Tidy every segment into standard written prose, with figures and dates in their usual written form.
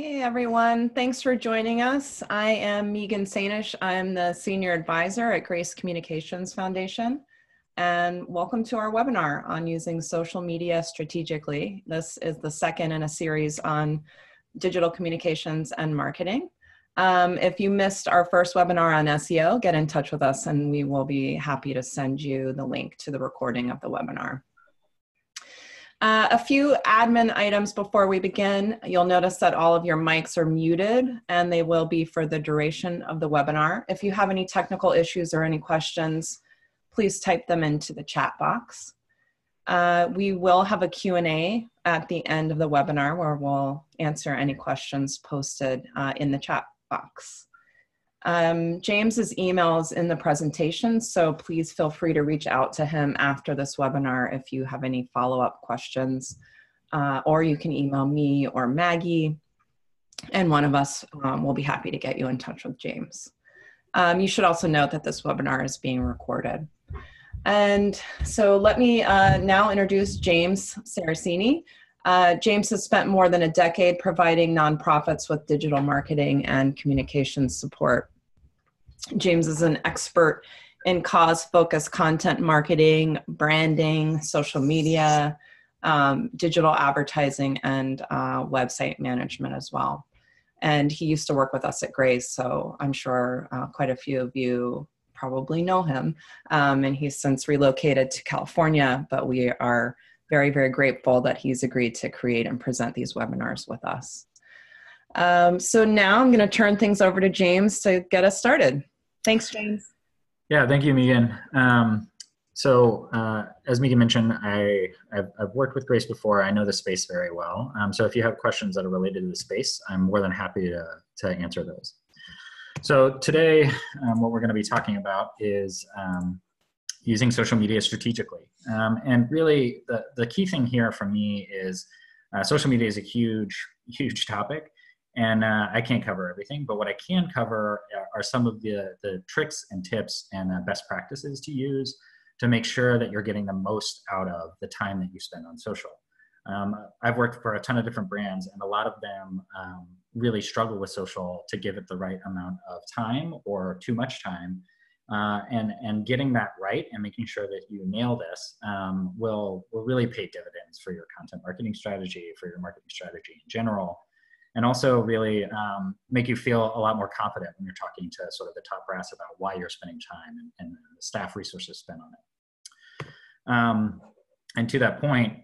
Hey everyone, thanks for joining us. I am Megan Sainish. I'm the Senior Advisor at Grace Communications Foundation. And welcome to our webinar on using social media strategically. This is the second in a series on digital communications and marketing. If you missed our first webinar on SEO, get in touch with us and we will be happy to send you the link to the recording of the webinar. A few admin items before we begin. You'll notice that all of your mics are muted and they will be for the duration of the webinar. If you have any technical issues or any questions, please type them into the chat box. We will have a Q&A at the end of the webinar where we'll answer any questions posted in the chat box. James's email is in the presentation, so please feel free to reach out to him after this webinar if you have any follow-up questions, or you can email me or Maggie, and one of us will be happy to get you in touch with James. You should also note that this webinar is being recorded. And so let me now introduce James Saracini. James has spent more than a decade providing nonprofits with digital marketing and communications support. James is an expert in cause-focused content marketing, branding, social media, digital advertising, and website management as well. And he used to work with us at Grace, so I'm sure quite a few of you probably know him. And he's since relocated to California, but we are very, very grateful that he's agreed to create and present these webinars with us. So now I'm going to turn things over to James to get us started. Thanks, James. Yeah, thank you, Megan. As Megan mentioned, I've worked with Grace before. I know the space very well. So if you have questions that are related to the space, I'm more than happy to answer those. So today, what we're going to be talking about is using social media strategically. And really, the key thing here for me is social media is a huge topic, and I can't cover everything. But what I can cover are some of the tricks and tips and best practices to use to make sure that you're getting the most out of the time that you spend on social. I've worked for a ton of different brands, and a lot of them really struggle with social to give it the right amount of time or too much time. And getting that right and making sure that you nail this will really pay dividends for your content marketing strategy, for your marketing strategy in general, and also really make you feel a lot more confident when you're talking to sort of the top brass about why you're spending time and the staff resources spent on it. And to that point,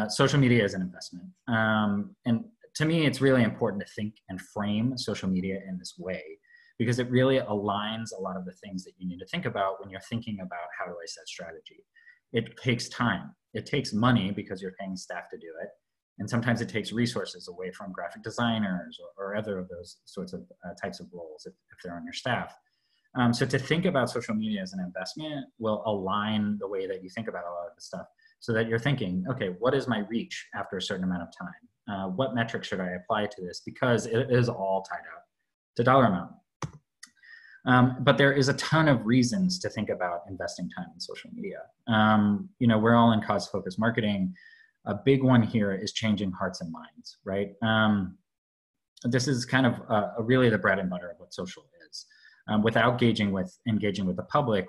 social media is an investment. And to me, it's really important to think and frame social media in this way, because it really aligns a lot of the things that you need to think about when you're thinking about how do I set strategy. It takes time. It takes money because you're paying staff to do it. And sometimes it takes resources away from graphic designers or other of those sorts of types of roles if they're on your staff. So to think about social media as an investment will align the way that you think about a lot of this stuff so that you're thinking, okay, what is my reach after a certain amount of time? What metrics should I apply to this? Because it is all tied up to dollar amount. But there is a ton of reasons to think about investing time in social media. We're all in cause-focused marketing. A big one here is changing hearts and minds, right? This is kind of really the bread and butter of what social is. Without engaging with the public,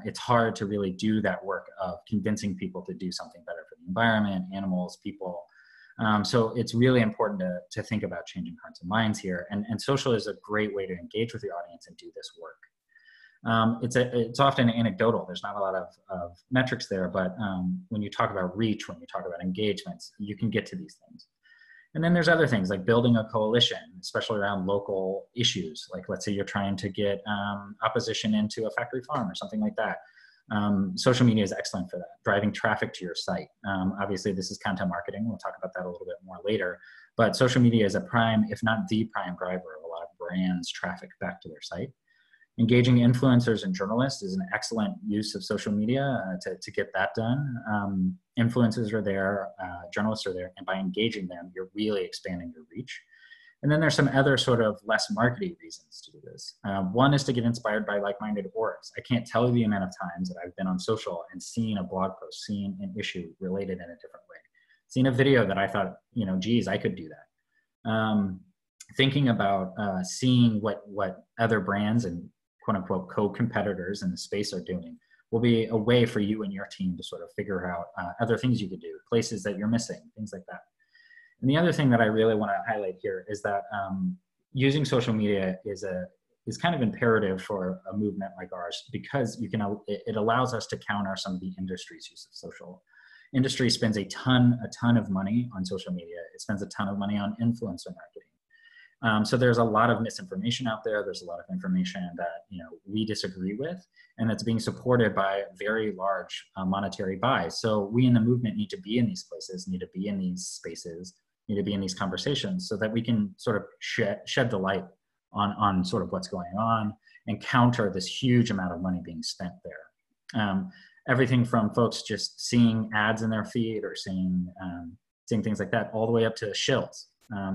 it's hard to really do that work of convincing people to do something better for the environment, animals, people. So it's really important to think about changing hearts and minds here. And social is a great way to engage with the audience and do this work. It's often anecdotal. There's not a lot of metrics there, but when you talk about reach, when you talk about engagements, you can get to these things. And then there's other things like building a coalition, especially around local issues. Like let's say you're trying to get opposition into a factory farm or something like that. Social media is excellent for that, driving traffic to your site. Obviously, this is content marketing. We'll talk about that a little bit more later. But social media is a prime, if not the prime driver of a lot of brands' traffic back to their site. Engaging influencers and journalists is an excellent use of social media to get that done. Influencers are there, journalists are there, and by engaging them, you're really expanding your reach. And then there's some other sort of less marketing reasons to do this. One is to get inspired by like-minded orgs. I can't tell you the amount of times that I've been on social and seen a blog post, seen an issue related in a different way, seen a video that I thought, geez, I could do that. thinking about seeing what other brands and quote unquote co-competitors in the space are doing will be a way for you and your team to sort of figure out other things you could do, places that you're missing, things like that. And the other thing that I really want to highlight here is that using social media is kind of imperative for a movement like ours, because it allows us to counter some of the industry's use of social. Industry spends a ton of money on social media. It spends a ton of money on influencer marketing. So there's a lot of misinformation out there. There's a lot of information that we disagree with, and that's being supported by very large monetary buys. So we in the movement need to be in these places, need to be in these spaces, need to be in these conversations, so that we can sort of shed the light on sort of what's going on and counter this huge amount of money being spent there. Everything from folks just seeing ads in their feed or seeing things like that, all the way up to shills.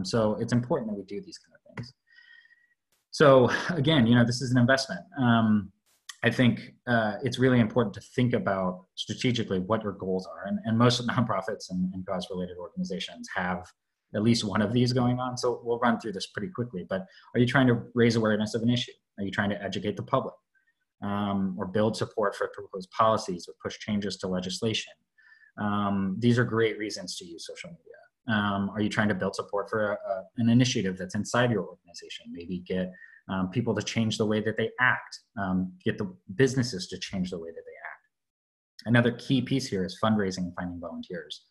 So it's important that we do these kind of things. So again, this is an investment. I think it's really important to think about strategically what your goals are. And most nonprofits and cause-related organizations have at least one of these going on. So we'll run through this pretty quickly. But are you trying to raise awareness of an issue? Are you trying to educate the public? Or build support for proposed policies or push changes to legislation? These are great reasons to use social media. Are you trying to build support for an initiative that's inside your organization? Maybe get people to change the way that they act, get the businesses to change the way that they act. Another key piece here is fundraising and finding volunteers.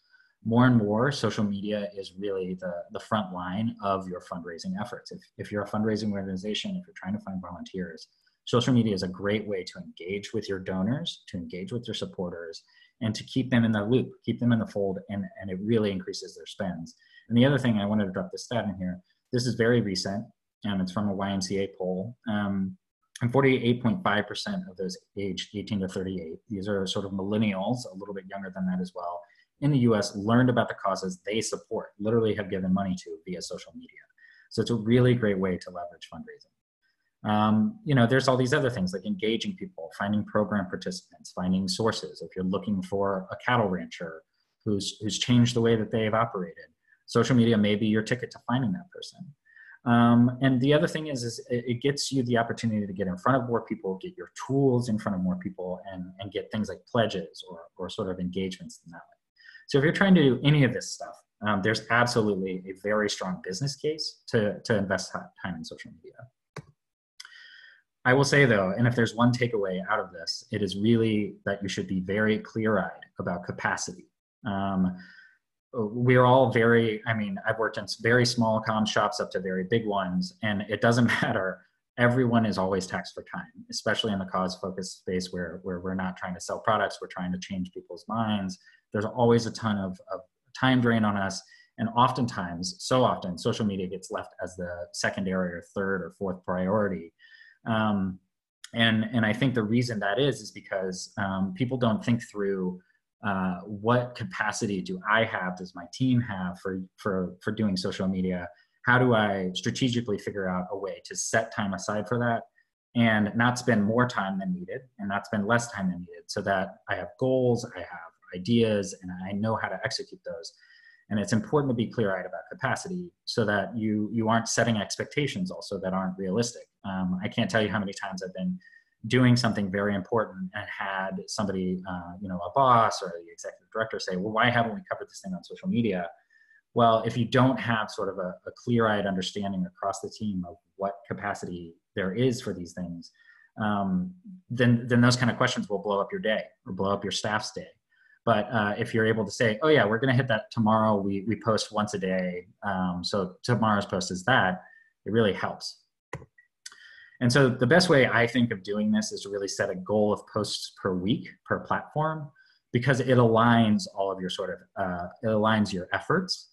More and more, social media is really the front line of your fundraising efforts. If you're a fundraising organization, if you're trying to find volunteers, social media is a great way to engage with your donors, to engage with your supporters, and to keep them in the loop, keep them in the fold, and it really increases their spends. And the other thing, I wanted to drop this stat in here, this is very recent, and it's from a YMCA poll, and 48.5% of those aged 18 to 38, these are sort of millennials, a little bit younger than that as well, in the US, learned about the causes they support, literally have given money to via social media. So it's a really great way to leverage fundraising. There's all these other things like engaging people, finding program participants, finding sources. If you're looking for a cattle rancher who's changed the way that they've operated, social media may be your ticket to finding that person. And the other thing is it gets you the opportunity to get in front of more people, get your tools in front of more people, and get things like pledges or sort of engagements in that way. So if you're trying to do any of this stuff, there's absolutely a very strong business case to invest time in social media. I will say though, and if there's one takeaway out of this, it is really that you should be very clear-eyed about capacity. We're all I've worked in very small comm shops up to very big ones, and it doesn't matter. Everyone is always taxed for time, especially in the cause-focused space where we're not trying to sell products, we're trying to change people's minds. There's always a ton of time drain on us. And oftentimes, so often, social media gets left as the secondary or third or fourth priority. And I think the reason that is because people don't think through what capacity do I have, does my team have for doing social media? How do I strategically figure out a way to set time aside for that and not spend more time than needed and not spend less time than needed, so that I have goals, I have ideas, and I know how to execute those. And it's important to be clear-eyed about capacity so that you aren't setting expectations also that aren't realistic. I can't tell you how many times I've been doing something very important and had somebody, a boss or the executive director say, well, why haven't we covered this thing on social media? Well, if you don't have sort of a clear-eyed understanding across the team of what capacity there is for these things, then those kind of questions will blow up your day or blow up your staff's day. But if you're able to say, oh yeah, we're going to hit that tomorrow, we post once a day, so tomorrow's post is that, it really helps. And so the best way I think of doing this is to really set a goal of posts per week, per platform, because it aligns all of your it aligns your efforts.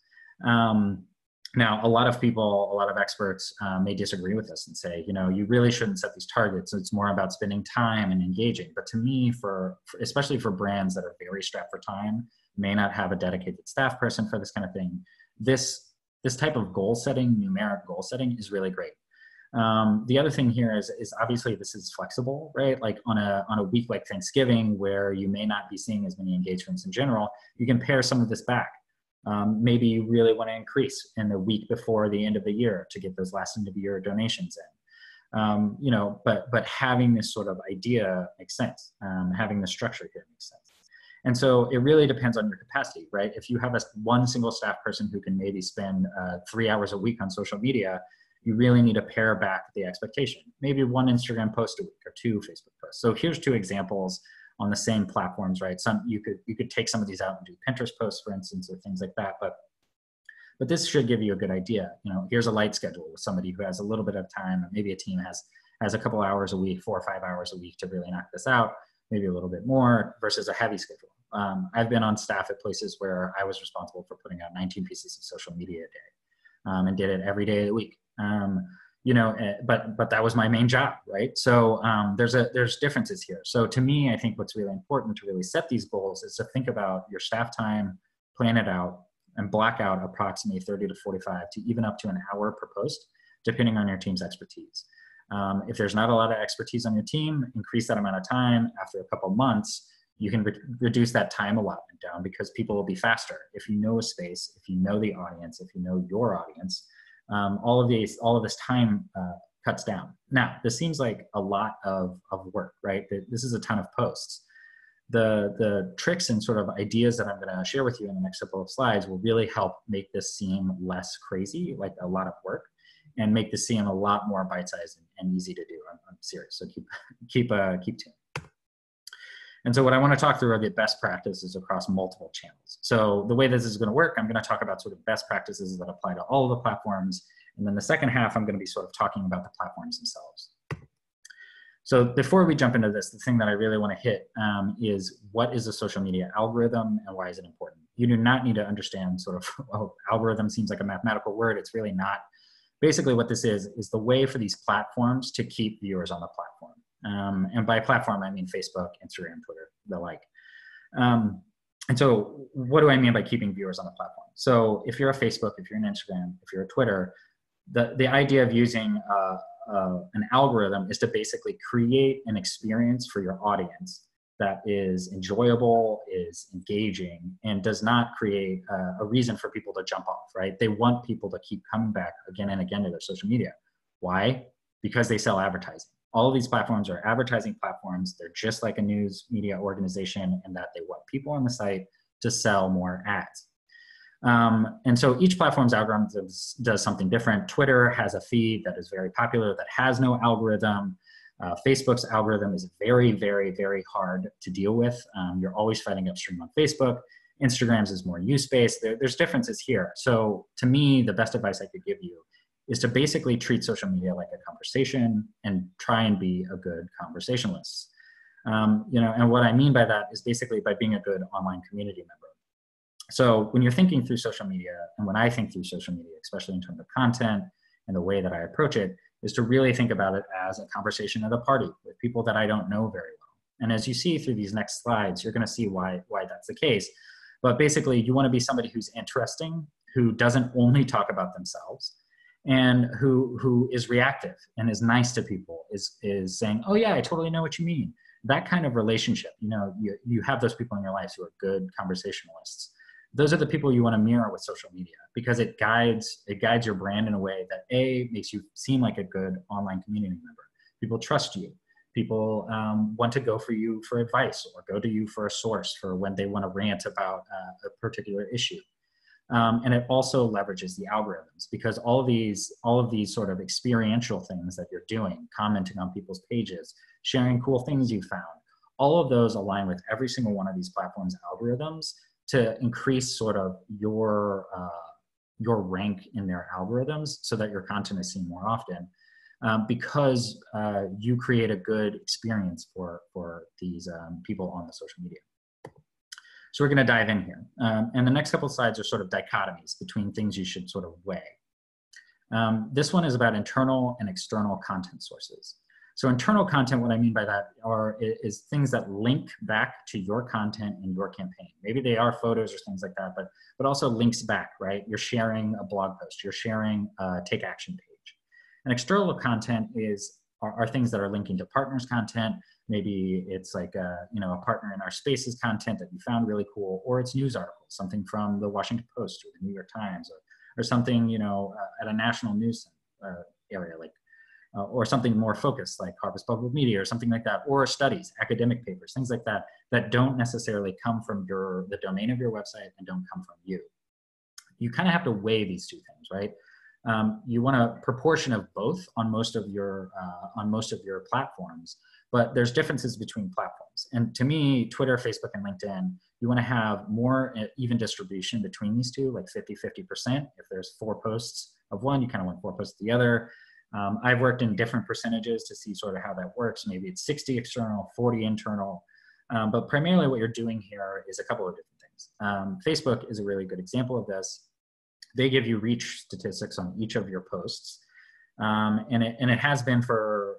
Now, a lot of people, a lot of experts may disagree with this and say, you really shouldn't set these targets. It's more about spending time and engaging. But to me, especially for brands that are very strapped for time, may not have a dedicated staff person for this kind of thing, this type of goal setting, numeric goal setting, is really great. The other thing here is obviously this is flexible, right? Like on a week like Thanksgiving, where you may not be seeing as many engagements in general, you can pare some of this back. Maybe you really want to increase in the week before the end of the year to get those last end of the year donations in. You know, but having this sort of idea makes sense. Having the structure here makes sense. And so it really depends on your capacity, right? If you have one single staff person who can maybe spend 3 hours a week on social media, you really need to pare back the expectation. Maybe 1 Instagram post a week or 2 Facebook posts. So here's 2 examples on the same platforms, right? You could take some of these out and do Pinterest posts, for instance, or things like that. But this should give you a good idea. You know, here's a light schedule with somebody who has a little bit of time, and maybe a team has a couple hours a week, 4 or 5 hours a week to really knock this out, maybe a little bit more versus a heavy schedule. I've been on staff at places where I was responsible for putting out 19 pieces of social media a day, and did it every day of the week. You know, but that was my main job, right? So there's differences here. So to me, I think what's really important to really set these goals is to think about your staff time, plan it out, and block out approximately 30 to 45 to even up to an hour per post, depending on your team's expertise. If there's not a lot of expertise on your team, increase that amount of time. After a couple months, you can reduce that time allotment down because people will be faster. If you know a space, if you know the audience, if you know your audience, all of this time cuts down. Now, this seems like a lot of work, right? This is a ton of posts. The tricks and sort of ideas that I'm going to share with you in the next couple of slides will really help make this seem less crazy, like a lot of work, and make this seem a lot more bite-sized and easy to do. I'm serious, so keep tuned. And so what I want to talk through are the best practices across multiple channels. So the way this is going to work, I'm going to talk about sort of best practices that apply to all of the platforms. And then the second half, I'm going to be sort of talking about the platforms themselves. So before we jump into this, the thing that I really want to hit is what is a social media algorithm and why is it important? You do not need to understand sort of, well, algorithm seems like a mathematical word. It's really not. Basically what this is the way for these platforms to keep viewers on the platform. And by platform, I mean Facebook, Instagram, Twitter, the like. And so what do I mean by keeping viewers on the platform? So if you're a Facebook, if you're an Instagram, if you're a Twitter, the idea of using an algorithm is to basically create an experience for your audience that is enjoyable, is engaging, and does not create a reason for people to jump off, right? They want people to keep coming back again and again to their social media. Why? Because they sell advertising. All of these platforms are advertising platforms. They're just like a news media organization in that they want people on the site to sell more ads. And so each platform's algorithm does something different. Twitter has a feed that is very popular that has no algorithm. Facebook's algorithm is very, very, very hard to deal with. You're always fighting upstream on Facebook. Instagram's is more use-based. There's differences here. So to me, the best advice I could give you is to basically treat social media like a conversation and try and be a good conversationalist. You know, and what I mean by that is basically by being a good online community member. So when you're thinking through social media, and when I think through social media, especially in terms of content and the way that I approach it, is to really think about it as a conversation at a party with people that I don't know very well. And as you see through these next slides, you're going to see why that's the case. But basically, you want to be somebody who's interesting, who doesn't only talk about themselves, and who is reactive and is nice to people, is saying, oh yeah, I totally know what you mean. That kind of relationship, you know, you have those people in your life who are good conversationalists. Those are the people you want to mirror with social media because it guides your brand in a way that makes you seem like a good online community member. People trust you. People want to go for you for advice or go to you for a source for when they want to rant about a particular issue. And it also leverages the algorithms because all of these sort of experiential things that you're doing, commenting on people's pages, sharing cool things you found, all of those align with every single one of these platforms' algorithms to increase sort of your rank in their algorithms so that your content is seen more often because you create a good experience for these people on the social media. So we're going to dive in here. And the next couple of slides are sort of dichotomies between things you should sort of weigh. This one is about internal and external content sources. So internal content, what I mean by that is things that link back to your content in your campaign. Maybe they are photos or things like that, but also links back, right? You're sharing a blog post, you're sharing a take action page. And external content are things that are linking to partners' content, Maybe it's like a partner in our Spaces content that you found really cool, or it's news articles, something from the Washington Post or the New York Times, or something at a national news area, like or something more focused like Harvard Public Media or something like that, or studies, academic papers, things like that, that don't necessarily come from the domain of your website and don't come from you. You kind of have to weigh these two things, right? You want a proportion of both on most of your platforms, but there's differences between platforms. And to me, Twitter, Facebook, and LinkedIn, you want to have more even distribution between these two, like 50-50%. If there's 4 posts of one, you kind of want 4 posts of the other. I've worked in different percentages to see sort of how that works. Maybe it's 60 external, 40 internal. But primarily what you're doing here is a couple of different things. Facebook is a really good example of this. They give you reach statistics on each of your posts. And it has been for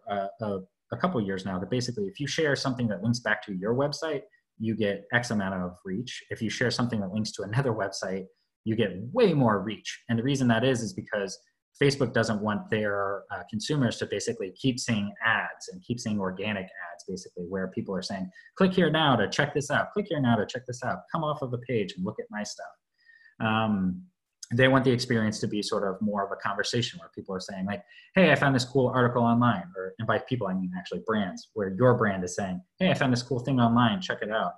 a couple of years now, that basically if you share something that links back to your website, you get X amount of reach. If you share something that links to another website, you get way more reach. And the reason that is because Facebook doesn't want their consumers to basically keep seeing ads and keep seeing organic ads, basically, where people are saying, click here now to check this out, click here now to check this out, come off of the page and look at my stuff. They want the experience to be sort of more of a conversation where people are saying like, hey, I found this cool article online, and by people, I mean actually brands, where your brand is saying, hey, I found this cool thing online, check it out.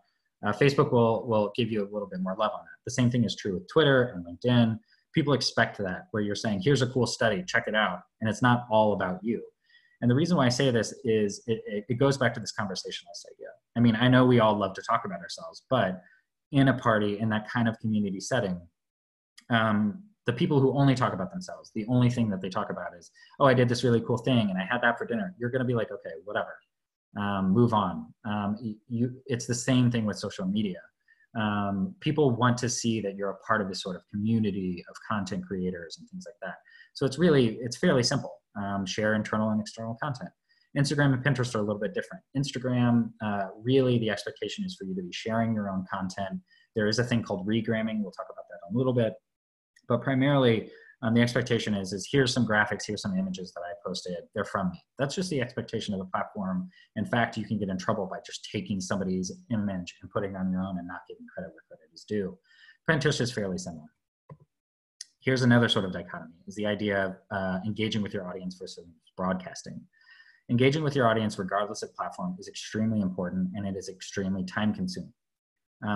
Facebook will give you a little bit more love on that. The same thing is true with Twitter and LinkedIn. People expect that, where you're saying, here's a cool study, check it out. And it's not all about you. And the reason why I say this is it goes back to this conversationalist idea. I mean, I know we all love to talk about ourselves, but in a party, in that kind of community setting, the people who only talk about themselves, the only thing that they talk about is, oh, I did this really cool thing and I had that for dinner. You're going to be like, okay, whatever, move on. It's the same thing with social media. People want to see that you're a part of this sort of community of content creators and things like that. So it's fairly simple. Share internal and external content. Instagram and Pinterest are a little bit different. Instagram, really the expectation is for you to be sharing your own content. There is a thing called regramming. We'll talk about that in a little bit. But primarily, the expectation is here's some graphics, here's some images that I posted, they're from me. That's just the expectation of the platform. In fact, you can get in trouble by just taking somebody's image and putting it on your own and not giving credit where credit is due. Pinterest is fairly similar. Here's another sort of dichotomy, is the idea of engaging with your audience versus broadcasting. Engaging with your audience, regardless of platform, is extremely important, and it is extremely time consuming.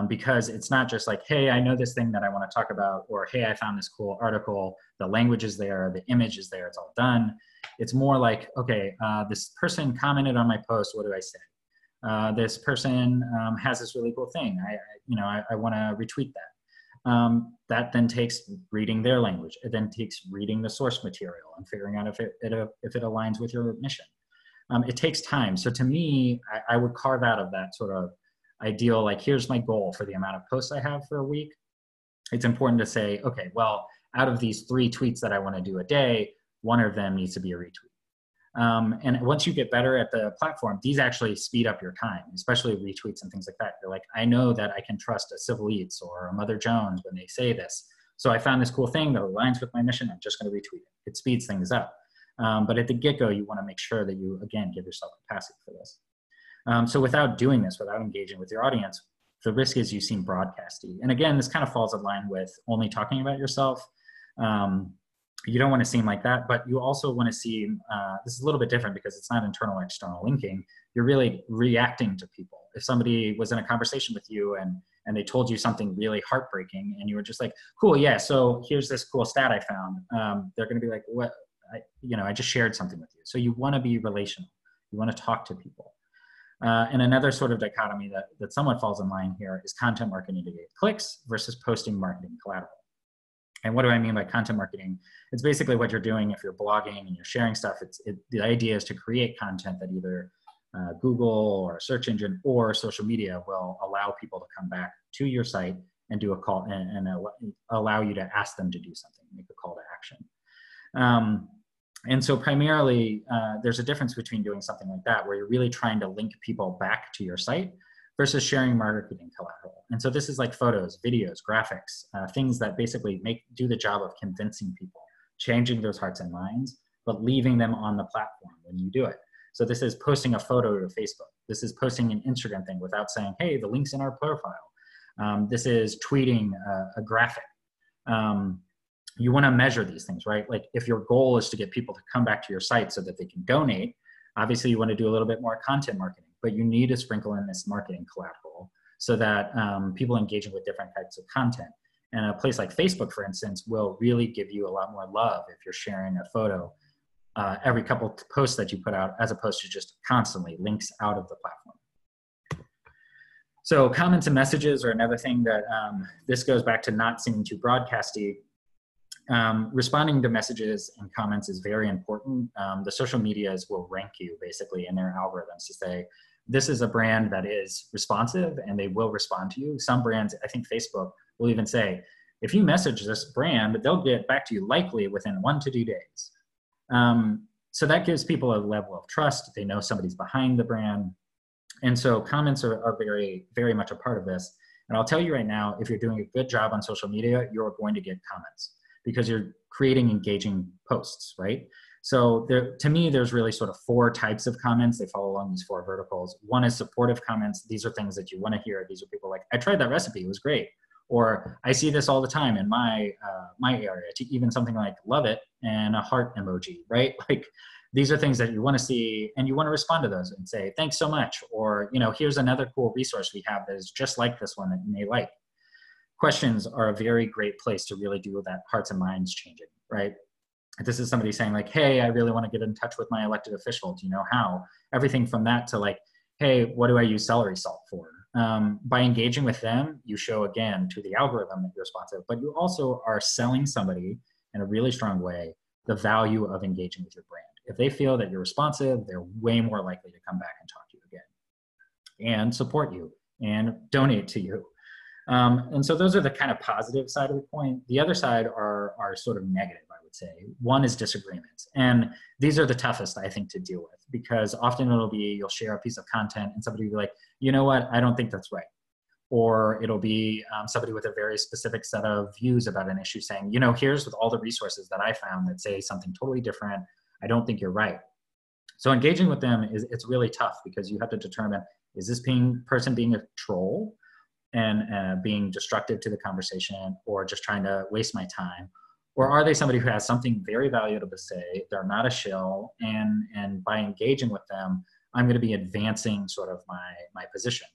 Because it's not just like, hey, I know this thing that I want to talk about, or hey, I found this cool article, the language is there, the image is there, it's all done. It's more like, okay, this person commented on my post, what do I say? This person has this really cool thing, I want to retweet that. That then takes reading their language. It then takes reading the source material and figuring out if it aligns with your mission. It takes time. So to me, I would carve out of that sort of ideal, like, here's my goal for the amount of posts I have for a week. It's important to say, okay, well, out of these 3 tweets that I want to do a day, 1 of them needs to be a retweet. And once you get better at the platform, these actually speed up your time, especially retweets and things like that. You're like, I know that I can trust a Civil Eats or a Mother Jones when they say this. So I found this cool thing that aligns with my mission. I'm just going to retweet it. It speeds things up. But at the get-go, you want to make sure that you, again, give yourself capacity for this. So without doing this, without engaging with your audience, the risk is you seem broadcasty. And again, this kind of falls in line with only talking about yourself. You don't want to seem like that, but you also want to seem, this is a little bit different because it's not internal or external linking. You're really reacting to people. If somebody was in a conversation with you and they told you something really heartbreaking and you were just like, cool, yeah, so here's this cool stat I found. They're going to be like, what? I just shared something with you. So you want to be relational. You want to talk to people. And another sort of dichotomy that somewhat falls in line here is content marketing to get clicks versus posting marketing collateral. And what do I mean by content marketing? It's basically what you're doing if you're blogging and you're sharing stuff. The idea is to create content that either Google or a search engine or social media will allow people to come back to your site and do a call and allow you to ask them to do something, make a call to action. And so primarily, there's a difference between doing something like that, where you're really trying to link people back to your site versus sharing marketing collateral. And so this is like photos, videos, graphics, things that basically do the job of convincing people, changing those hearts and minds, but leaving them on the platform when you do it. So this is posting a photo to Facebook. This is posting an Instagram thing without saying, hey, the link's in our profile. This is tweeting a graphic. You want to measure these things, right? Like if your goal is to get people to come back to your site so that they can donate, obviously you want to do a little bit more content marketing, but you need to sprinkle in this marketing collateral so that people engaging with different types of content. And a place like Facebook, for instance, will really give you a lot more love if you're sharing a photo every couple posts that you put out, as opposed to just constantly links out of the platform. So comments and messages are another thing that this goes back to not seeming too broadcasty. Responding to messages and comments is very important. The social medias will rank you basically in their algorithms to say, this is a brand that is responsive and they will respond to you. Some brands, I think Facebook will even say, if you message this brand, they'll get back to you likely within 1 to 2 days. So that gives people a level of trust. They know somebody's behind the brand. And so comments are very, very much a part of this. And I'll tell you right now, if you're doing a good job on social media, you're going to get comments because you're creating engaging posts, right? So to me, there's really sort of 4 types of comments. They follow along these 4 verticals. One is supportive comments. These are things that you want to hear. These are people like, I tried that recipe, it was great. Or I see this all the time in my area, to even something like love it and a heart emoji, right? Like these are things that you want to see and you want to respond to those and say, thanks so much. Or, here's another cool resource we have that is just like this one that you may like. Questions are a very great place to really do that hearts and minds changing, right? If this is somebody saying like, hey, I really want to get in touch with my elected official. Do you know how? Everything from that to like, hey, what do I use celery salt for? By engaging with them, you show again to the algorithm that you're responsive, but you also are selling somebody in a really strong way the value of engaging with your brand. If they feel that you're responsive, they're way more likely to come back and talk to you again and support you and donate to you. And so those are the kind of positive side of the coin. The other side are sort of negative, I would say. One is disagreements. And these are the toughest, I think, to deal with, because often it'll be, you'll share a piece of content and somebody will be like, you know what, I don't think that's right. Or it'll be somebody with a very specific set of views about an issue saying, here's with all the resources that I found that say something totally different. I don't think you're right. So engaging with them it's really tough because you have to determine, is this person being a troll and being destructive to the conversation, or just trying to waste my time? Or are they somebody who has something very valuable to say? They're not a shill, and by engaging with them, I'm going to be advancing sort of my position.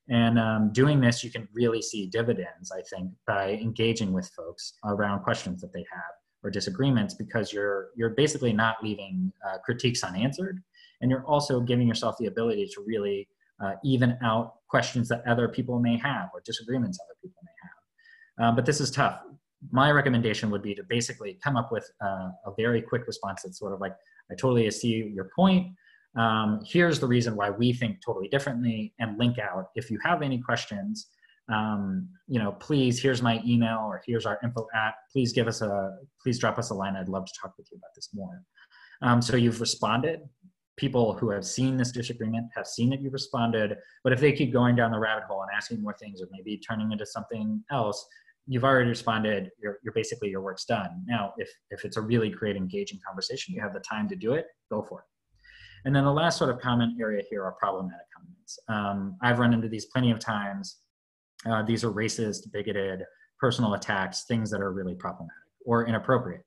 And doing this, you can really see dividends, I think, by engaging with folks around questions that they have or disagreements, because you're basically not leaving critiques unanswered, and you're also giving yourself the ability to really even out questions that other people may have or disagreements other people may have. But this is tough. My recommendation would be to basically come up with a very quick response that's sort of like, I totally see your point. Here's the reason why we think totally differently, and link out. If you have any questions, please, here's my email, or here's our info please drop us a line. I'd love to talk with you about this more. So you've responded. People who have seen this disagreement have seen that you responded, but if they keep going down the rabbit hole and asking more things, or maybe turning into something else, you've already responded. You're basically, your work's done. Now, if it's a really great engaging conversation, you have the time to do it, go for it. And then the last sort of comment area here are problematic comments. I've run into these plenty of times. These are racist, bigoted, personal attacks, things that are really problematic or inappropriate.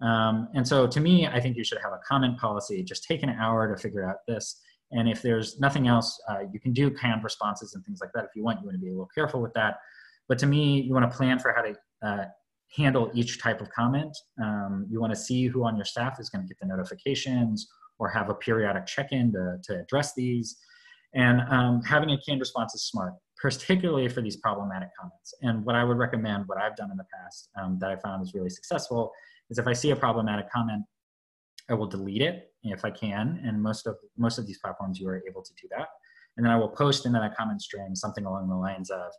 And so to me, I think you should have a comment policy. Just take an hour to figure out this. And if there's nothing else, you can do canned responses and things like that if you want. You want to be a little careful with that. But to me, you want to plan for how to handle each type of comment. You want to see who on your staff is going to get the notifications, or have a periodic check-in to address these. And having a canned response is smart, particularly for these problematic comments. And what I would recommend, what I've done in the past that I found is really successful, is if I see a problematic comment, I will delete it if I can. And most of these platforms, you are able to do that. And then I will post into that comment stream something along the lines of,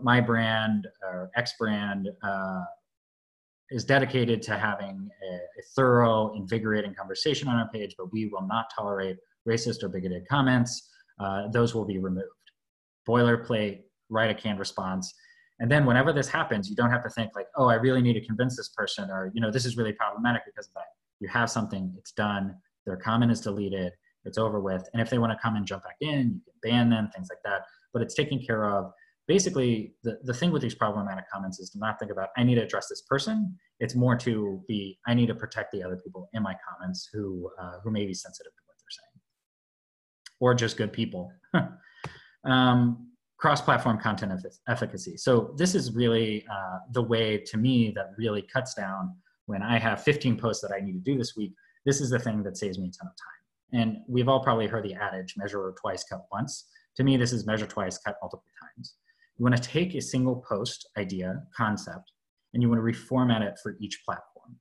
my brand or X brand is dedicated to having a thorough, invigorating conversation on our page, but we will not tolerate racist or bigoted comments. Those will be removed. Boilerplate, write a canned response. And then whenever this happens, you don't have to think like, oh, I really need to convince this person, or, this is really problematic because of that. You have something, it's done, their comment is deleted, it's over with. And if they want to come and jump back in, you can ban them, things like that. But it's taken care of. Basically, the thing with these problematic comments is to not think about, I need to address this person. It's more to be, I need to protect the other people in my comments who may be sensitive to what they're saying. Or just good people. Cross-platform content efficacy. So this is really the way, to me, that really cuts down when I have 15 posts that I need to do this week. This is the thing that saves me a ton of time. And we've all probably heard the adage, measure twice, cut once. To me, this is measure twice, cut multiple times. You want to take a single post idea, concept, and you want to reformat it for each platform.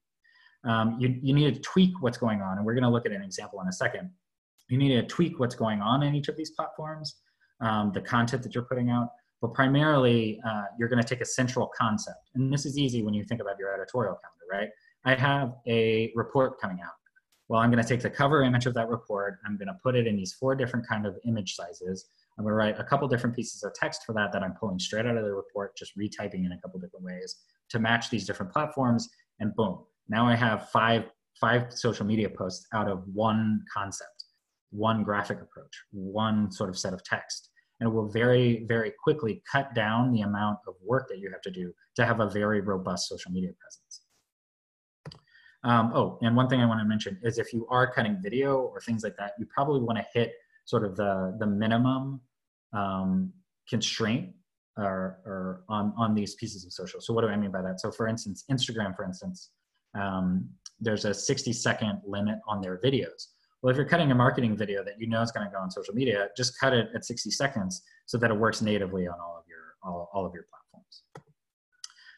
You need to tweak what's going on, and we're going to look at an example in a second. You need to tweak what's going on in each of these platforms, the content that you're putting out, but primarily you're going to take a central concept. And this is easy when you think about your editorial calendar, right? I have a report coming out. Well, I'm going to take the cover image of that report. I'm going to put it in these 4 different kind of image sizes. I'm going to write a couple different pieces of text for that I'm pulling straight out of the report, just retyping in a couple different ways to match these different platforms. And boom, now I have five social media posts out of one concept, one graphic approach, one sort of set of text. And it will very, very quickly cut down the amount of work that you have to do to have a very robust social media presence. And one thing I want to mention is if you are cutting video or things like that, you probably want to hit sort of the minimum constraint or on these pieces of social. So what do I mean by that? So for instance, Instagram, for instance, there's a 60-second limit on their videos. Well, if you're cutting a marketing video that you know is going to go on social media, just cut it at 60 seconds so that it works natively on all of your platforms.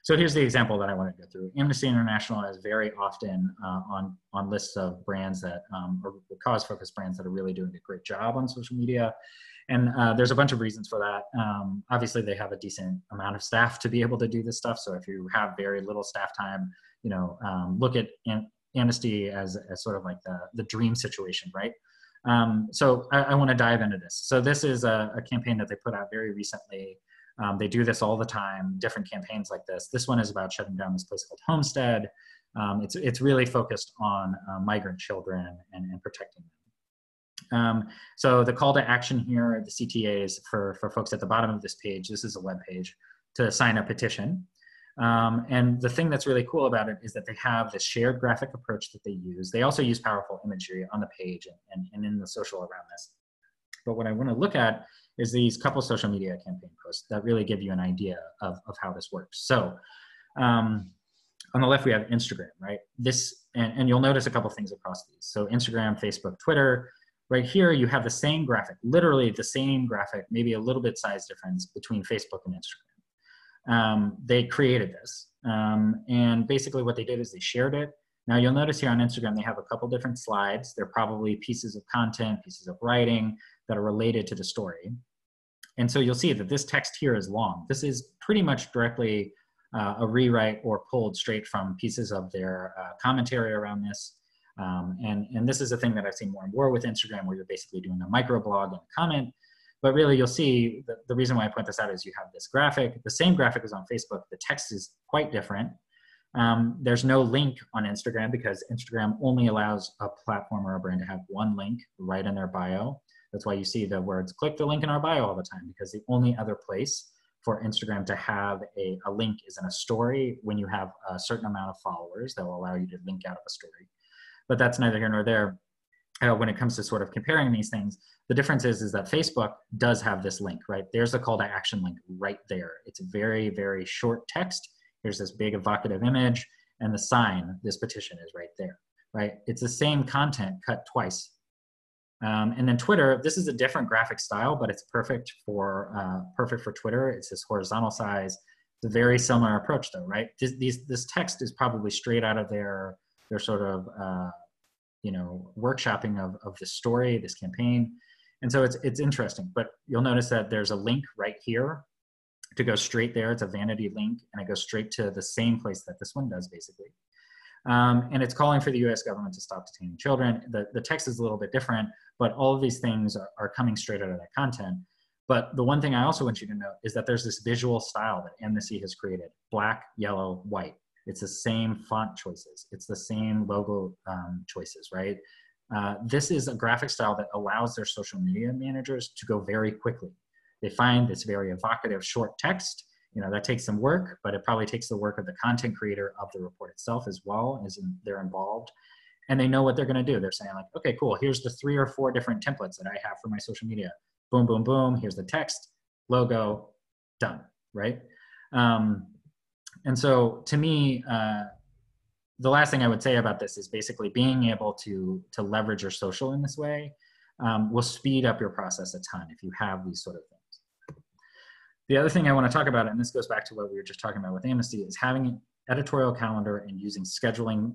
So here's the example that I want to go through. Amnesty International is very often on lists of brands that or cause-focused brands that are really doing a great job on social media. And there's a bunch of reasons for that. Obviously, they have a decent amount of staff to be able to do this stuff. So if you have very little staff time, look at Amnesty as sort of like the dream situation, right? So I want to dive into this. So this is a campaign that they put out very recently. They do this all the time, different campaigns like this. This one is about shutting down this place called Homestead. It's really focused on migrant children and protecting them. So the call to action here, the CTAs for folks at the bottom of this page, this is a web page to sign a petition. And the thing that's really cool about it is that they have this shared graphic approach that they use. They also use powerful imagery on the page and in the social around this. But what I want to look at is these couple social media campaign posts that really give you an idea of how this works. So on the left, we have Instagram, right? And you'll notice a couple things across these. So Instagram, Facebook, Twitter. Right here, you have the same graphic, literally the same graphic, maybe a little bit size difference between Facebook and Instagram. They created this. And basically what they did is they shared it. Now you'll notice here on Instagram, they have a couple different slides. They're probably pieces of content, pieces of writing that are related to the story. And so you'll see that this text here is long. This is pretty much directly a rewrite or pulled straight from pieces of their commentary around this. And this is a thing that I've seen more and more with Instagram, where you're basically doing a microblog and a comment. But really, you'll see the reason why I point this out is you have this graphic. The same graphic is on Facebook. The text is quite different. There's no link on Instagram because Instagram only allows a platform or a brand to have one link right in their bio. That's why you see the words, click the link in our bio all the time, because the only other place for Instagram to have a link is in a story when you have a certain amount of followers that will allow you to link out of a story. But that's neither here nor there. When it comes to sort of comparing these things, the difference is that Facebook does have this link, right? There's a call to action link right there. It's very, very short text. Here's this big evocative image, and the sign, this petition, is right there, right? It's the same content cut twice. And then Twitter, this is a different graphic style, but it's perfect for Twitter. It's this horizontal size. It's a very similar approach though, right? This text is probably straight out of their sort of, workshopping of this story, this campaign. And so it's interesting, but you'll notice that there's a link right here to go straight there. It's a vanity link, and it goes straight to the same place that this one does, basically. And it's calling for the US government to stop detaining children. The text is a little bit different, but all of these things are coming straight out of that content. But the one thing I also want you to note is that there's this visual style that Amnesty has created: black, yellow, white. It's the same font choices. It's the same logo choices, right? This is a graphic style that allows their social media managers to go very quickly. They find this very evocative short text. That takes some work, but it probably takes the work of the content creator of the report itself as well, as they're involved. And they know what they're going to do. They're saying like, okay, cool. Here's the 3 or 4 different templates that I have for my social media. Boom, boom, boom. Here's the text, logo, done, right? And so to me, the last thing I would say about this is basically being able to leverage your social in this way will speed up your process a ton if you have these sort of things. The other thing I want to talk about, and this goes back to what we were just talking about with Amnesty, is having an editorial calendar and using scheduling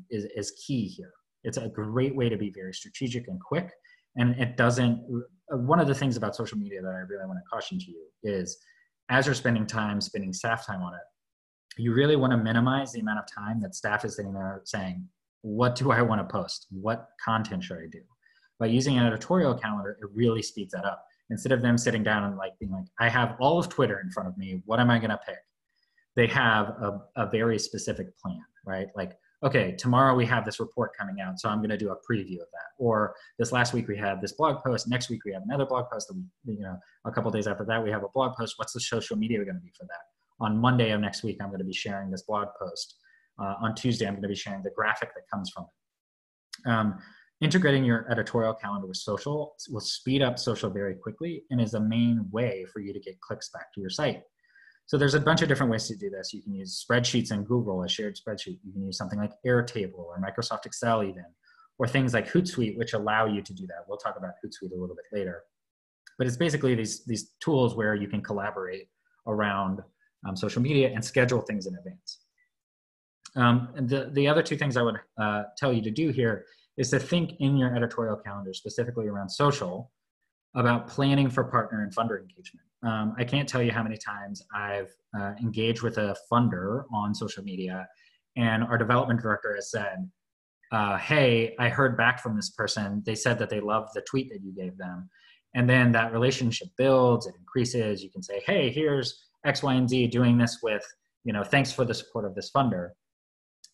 is key here. It's a great way to be very strategic and quick. And it doesn't, one of the things about social media that I really want to caution to you is as you're spending staff time on it, you really want to minimize the amount of time that staff is sitting there saying, what do I want to post? What content should I do? By using an editorial calendar, it really speeds that up. Instead of them sitting down and being like, I have all of Twitter in front of me, what am I going to pick? They have a very specific plan, right? Like, okay, tomorrow we have this report coming out, so I'm going to do a preview of that. Or this last week we had this blog post, next week we have another blog post, a couple of days after that we have a blog post. What's the social media going to be for that? On Monday of next week, I'm going to be sharing this blog post. On Tuesday, I'm going to be sharing the graphic that comes from it. Integrating your editorial calendar with social will speed up social very quickly and is a main way for you to get clicks back to your site. So there's a bunch of different ways to do this. You can use spreadsheets in Google, a shared spreadsheet. You can use something like Airtable or Microsoft Excel even, or things like Hootsuite, which allow you to do that. We'll talk about Hootsuite a little bit later. But it's basically these tools where you can collaborate around social media and schedule things in advance. And the other 2 things I would tell you to do here is to think in your editorial calendar, specifically around social, about planning for partner and funder engagement. I can't tell you how many times I've engaged with a funder on social media and our development director has said, hey, I heard back from this person. They said that they loved the tweet that you gave them. And then that relationship builds, it increases. You can say, hey, here's X, Y, and Z doing this with, thanks for the support of this funder.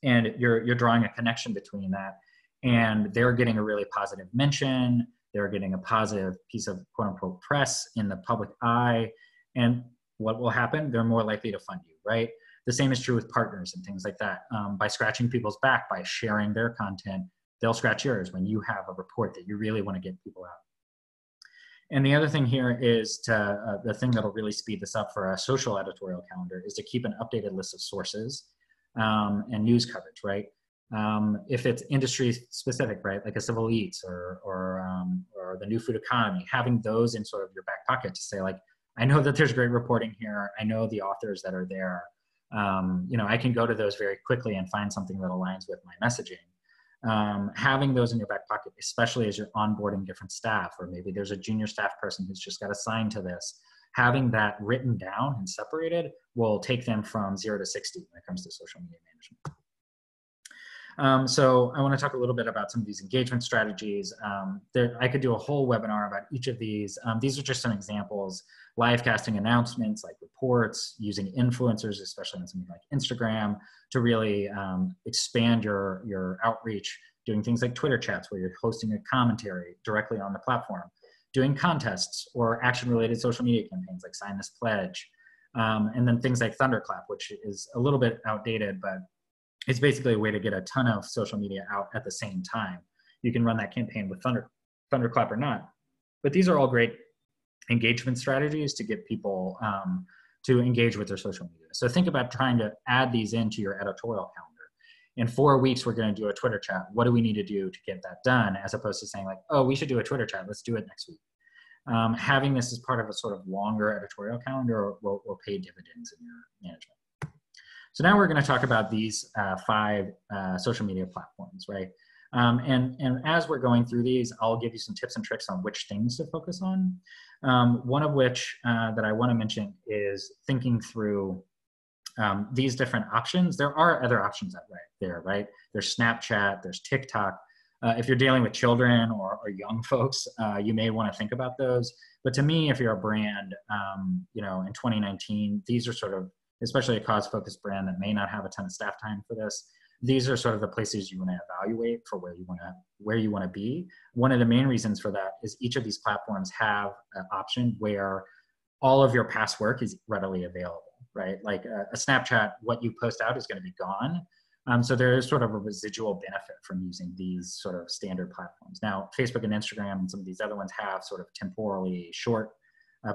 And you're drawing a connection between that. And they're getting a really positive mention. They're getting a positive piece of quote unquote press in the public eye. And what will happen? They're more likely to fund you, right? The same is true with partners and things like that. By scratching people's back, by sharing their content, they'll scratch yours when you have a report that you really want to get people out. And the other thing here is the thing that'll really speed this up for a social editorial calendar is to keep an updated list of sources and news coverage, right? If it's industry specific, right, like a Civil Eats or the New Food Economy, having those in sort of your back pocket to say like, I know that there's great reporting here. I know the authors that are there. I can go to those very quickly and find something that aligns with my messaging. Having those in your back pocket, especially as you're onboarding different staff, or maybe there's a junior staff person who's just got assigned to this, having that written down and separated will take them from 0 to 60 when it comes to social media management. So I want to talk a little bit about some of these engagement strategies. I could do a whole webinar about each of these. These are just some examples. Live casting announcements like reports, using influencers, especially on something like Instagram, to really expand your outreach, doing things like Twitter chats where you're hosting a commentary directly on the platform, doing contests or action-related social media campaigns like Sign This Pledge, and then things like Thunderclap, which is a little bit outdated, but it's basically a way to get a ton of social media out at the same time. You can run that campaign with Thunderclap or not. But these are all great engagement strategies to get people to engage with their social media. So think about trying to add these into your editorial calendar. In 4 weeks, we're going to do a Twitter chat. What do we need to do to get that done? As opposed to saying like, oh, we should do a Twitter chat. Let's do it next week. Having this as part of a sort of longer editorial calendar will pay dividends in your management. So now we're going to talk about these 5 social media platforms, right? And as we're going through these, I'll give you some tips and tricks on which things to focus on. One of which that I want to mention is thinking through these different options. There are other options there, right? There's Snapchat, there's TikTok. If you're dealing with children or young folks, you may want to think about those. But to me, if you're a brand, in 2019, these are sort of, especially a cause-focused brand that may not have a ton of staff time for this, these are sort of the places you want to evaluate for where you want to be. One of the main reasons for that is each of these platforms have an option where all of your past work is readily available, right? Like a Snapchat, what you post out is going to be gone. So there is sort of a residual benefit from using these sort of standard platforms. Now, Facebook and Instagram and some of these other ones have sort of temporally short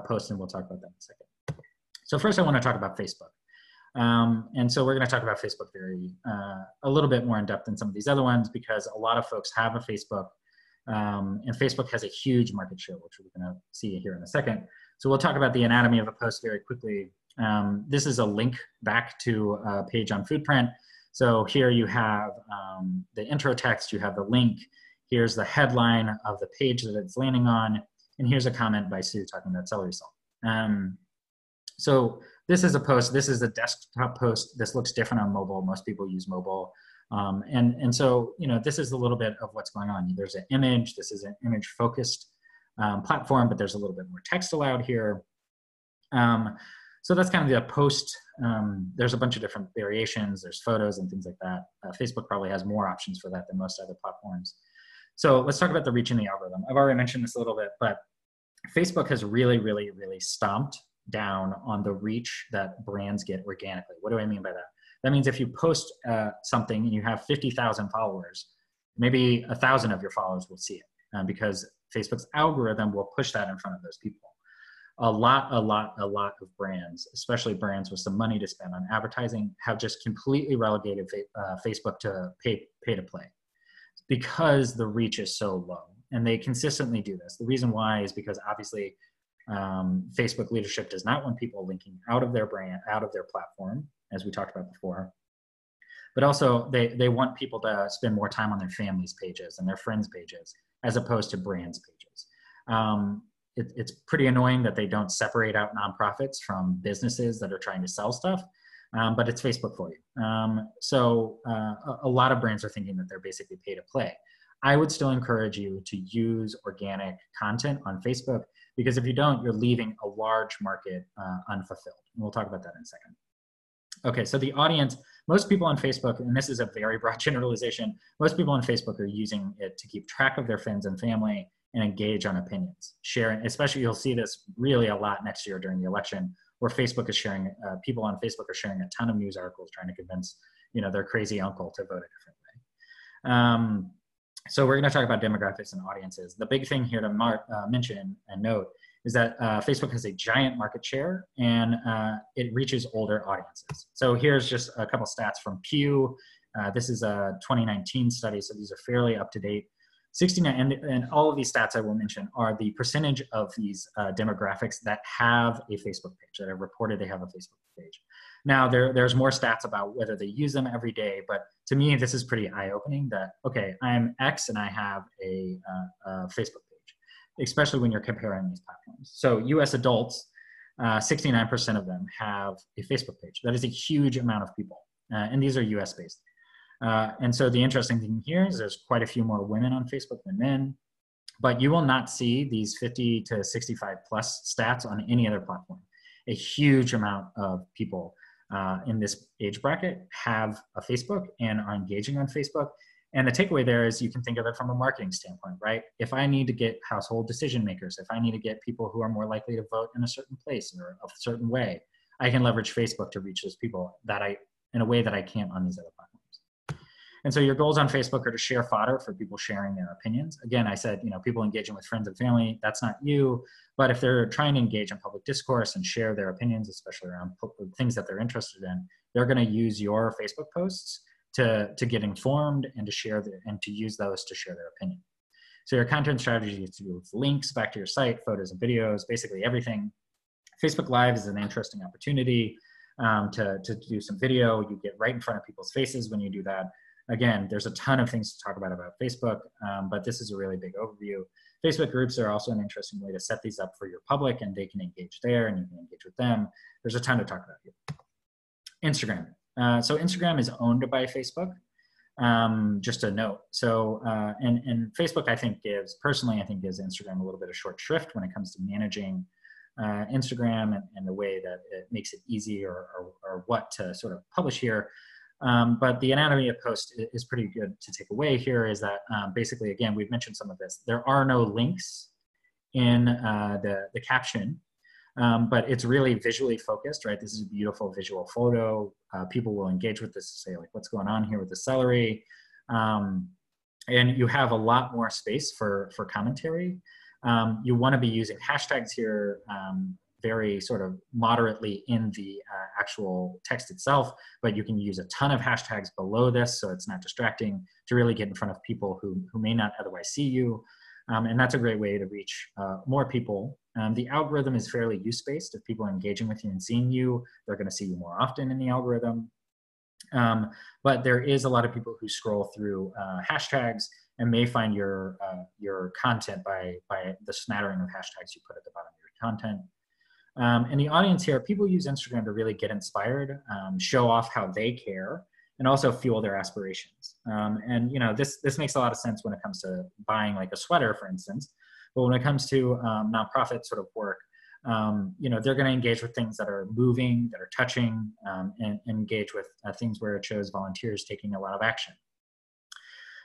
posts, and we'll talk about that in a second. So first I want to talk about Facebook. And so we're going to talk about Facebook a little bit more in depth than some of these other ones, because a lot of folks have a Facebook, and Facebook has a huge market share, which we're going to see here in a second. So we'll talk about the anatomy of a post very quickly. This is a link back to a page on Foodprint. So here you have the intro text, you have the link, here's the headline of the page that it's landing on, and here's a comment by Sue talking about celery salt. So this is a post, this is a desktop post. This looks different on mobile. Most people use mobile. And so, you know, this is a little bit of what's going on. There's an image, this is an image focused platform, but there's a little bit more text allowed here. So that's kind of the post. There's a bunch of different variations. There's photos and things like that. Facebook probably has more options for that than most other platforms. So let's talk about the reach in the algorithm. I've already mentioned this a little bit, but Facebook has really, really, really stomped down on the reach that brands get organically. What do I mean by that? That means if you post something and you have 50,000 followers, maybe 1,000 of your followers will see it because Facebook's algorithm will push that in front of those people. A lot of brands, especially brands with some money to spend on advertising, have just completely relegated Facebook to pay to play because the reach is so low. And they consistently do this. The reason why is because obviously Facebook leadership does not want people linking out of their brand, out of their platform, as we talked about before. But also they want people to spend more time on their families' pages and their friends' pages, as opposed to brands' pages. It's pretty annoying that they don't separate out nonprofits from businesses that are trying to sell stuff, but it's Facebook for you. So a lot of brands are thinking that they're basically pay to play. I would still encourage you to use organic content on Facebook, because if you don't, you're leaving a large market unfulfilled. And we'll talk about that in a second. Okay, so the audience, most people on Facebook, and this is a very broad generalization, most people on Facebook are using it to keep track of their friends and family and engage on opinions. Sharing, especially you'll see this really a lot next year during the election, where Facebook is sharing, people on Facebook are sharing a ton of news articles trying to convince, you know, their crazy uncle to vote a different way. So we're going to talk about demographics and audiences. The big thing here to mention and note is that Facebook has a giant market share and it reaches older audiences. So here's just a couple stats from Pew. This is a 2019 study, so these are fairly up to date. 69, and all of these stats I will mention are the percentage of these demographics that have a Facebook page, that have reported they have a Facebook page. Now, there's more stats about whether they use them every day, but to me, this is pretty eye-opening that, okay, I'm X and I have a Facebook page, especially when you're comparing these platforms. So US adults, 69% of them have a Facebook page. That is a huge amount of people, and these are US-based. And so the interesting thing here is there's quite a few more women on Facebook than men, but you will not see these 50 to 65 plus stats on any other platform. A huge amount of people in this age bracket have a Facebook and are engaging on Facebook. And the takeaway there is you can think of it from a marketing standpoint, right? If I need to get household decision makers, if I need to get people who are more likely to vote in a certain place or a certain way, I can leverage Facebook to reach those people in a way that I can't on these other platforms. And so your goals on Facebook are to share fodder for people sharing their opinions. Again, I said, you know, people engaging with friends and family, that's not you. But if they're trying to engage in public discourse and share their opinions, especially around things that they're interested in, they're going to use your Facebook posts to get informed and to share and to use those to share their opinion. So your content strategy is to do with links back to your site, photos and videos, basically everything. Facebook Live is an interesting opportunity to do some video. You get right in front of people's faces when you do that. Again, there's a ton of things to talk about Facebook, but this is a really big overview. Facebook groups are also an interesting way to set these up for your public, and they can engage there and you can engage with them. There's a ton to talk about here. Instagram. So Instagram is owned by Facebook, just a note. So, and Facebook, I think gives Instagram a little bit of short shrift when it comes to managing Instagram and the way that it makes it easy or what to sort of publish here. But the anatomy of post is pretty good to take away here is that basically, again, we've mentioned some of this. There are no links in the caption, but it's really visually focused, right? This is a beautiful visual photo. People will engage with this to say, like, what's going on here with the celery? And you have a lot more space for commentary. You want to be using hashtags here very sort of moderately in the actual text itself, but you can use a ton of hashtags below this so it's not distracting to really get in front of people who may not otherwise see you. And that's a great way to reach more people. The algorithm is fairly use-based. If people are engaging with you and seeing you, they're going to see you more often in the algorithm. But there is a lot of people who scroll through hashtags and may find your content by the smattering of hashtags you put at the bottom of your content. And the audience here, people use Instagram to really get inspired, show off how they care, and also fuel their aspirations. And you know, this makes a lot of sense when it comes to buying like a sweater, for instance. But when it comes to nonprofit sort of work, you know, they're going to engage with things that are moving, that are touching, and engage with things where it shows volunteers taking a lot of action.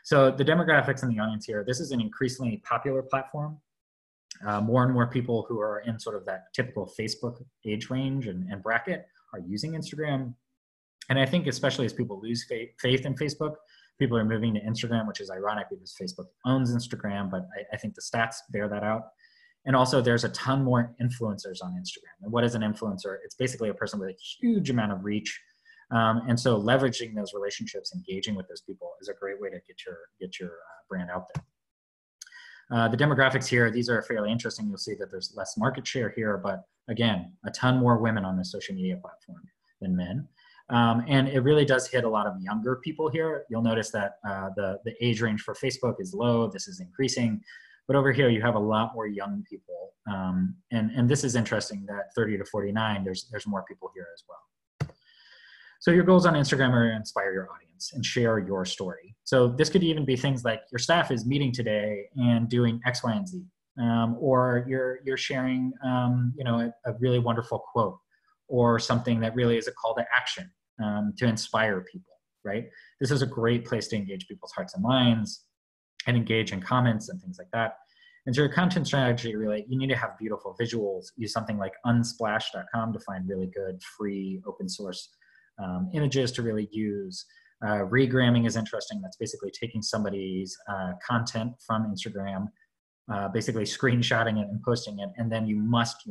So the demographics in the audience here, this is an increasingly popular platform. More and more people who are in sort of that typical Facebook age range and bracket are using Instagram. And I think especially as people lose faith in Facebook, people are moving to Instagram, which is ironic because Facebook owns Instagram, but I think the stats bear that out. And also there's a ton more influencers on Instagram. And what is an influencer? It's basically a person with a huge amount of reach. And so leveraging those relationships, engaging with those people is a great way to get your brand out there. The demographics here, these are fairly interesting. You'll see that there's less market share here, but again, a ton more women on this social media platform than men. And it really does hit a lot of younger people here. You'll notice that the age range for Facebook is low. This is increasing. But over here, you have a lot more young people. And this is interesting that 30 to 49, there's more people here as well. So your goals on Instagram are to inspire your audience and share your story. So this could even be things like your staff is meeting today and doing X, Y, and Z. Or you're sharing you know, a really wonderful quote or something that really is a call to action to inspire people, right? This is a great place to engage people's hearts and minds and engage in comments and things like that. And so your content strategy, really, you need to have beautiful visuals. Use something like unsplash.com to find really good, free, open source images to really use. Regramming is interesting. That's basically taking somebody's content from Instagram, basically screenshotting it and posting it, and then you must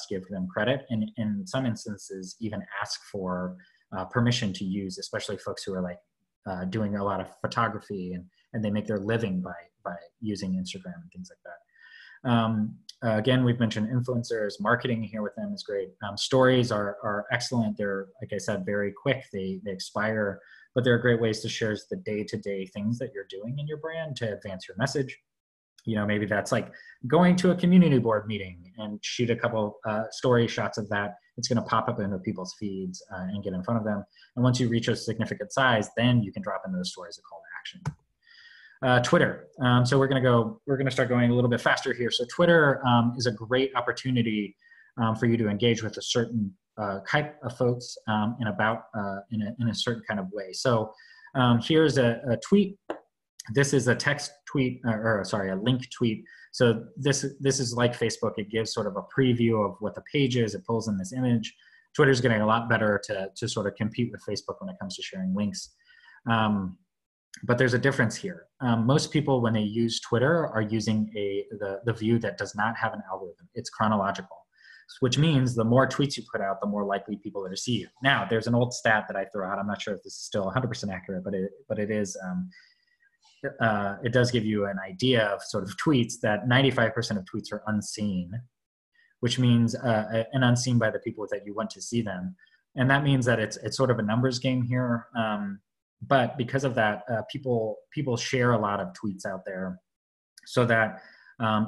give them credit, and in some instances even ask for permission to use, especially folks who are like doing a lot of photography and they make their living by using Instagram and things like that. Again, we've mentioned influencers. Marketing here with them is great. Stories are excellent. They're, like I said, very quick. They expire, but they're great ways to share the day-to-day things that you're doing in your brand to advance your message. You know, maybe that's like going to a community board meeting and shoot a couple story shots of that. It's going to pop up into people's feeds and get in front of them. And once you reach a significant size, then you can drop into those stories a call to action. Twitter. So we're going to start going a little bit faster here. So Twitter is a great opportunity for you to engage with a certain type of folks in a certain kind of way. So here's a tweet. This is a text tweet, a link tweet. So this is like Facebook. It gives sort of a preview of what the page is. It pulls in this image. Twitter's getting a lot better to sort of compete with Facebook when it comes to sharing links. But there's a difference here. Most people, when they use Twitter, are using the view that does not have an algorithm. It's chronological, which means the more tweets you put out, the more likely people are to see you. Now, there's an old stat that I throw out. I'm not sure if this is still 100% accurate, but it is. It does give you an idea of sort of tweets that 95% of tweets are unseen, which means and unseen by the people that you want to see them. And that means that it's sort of a numbers game here. But because of that, people share a lot of tweets out there so that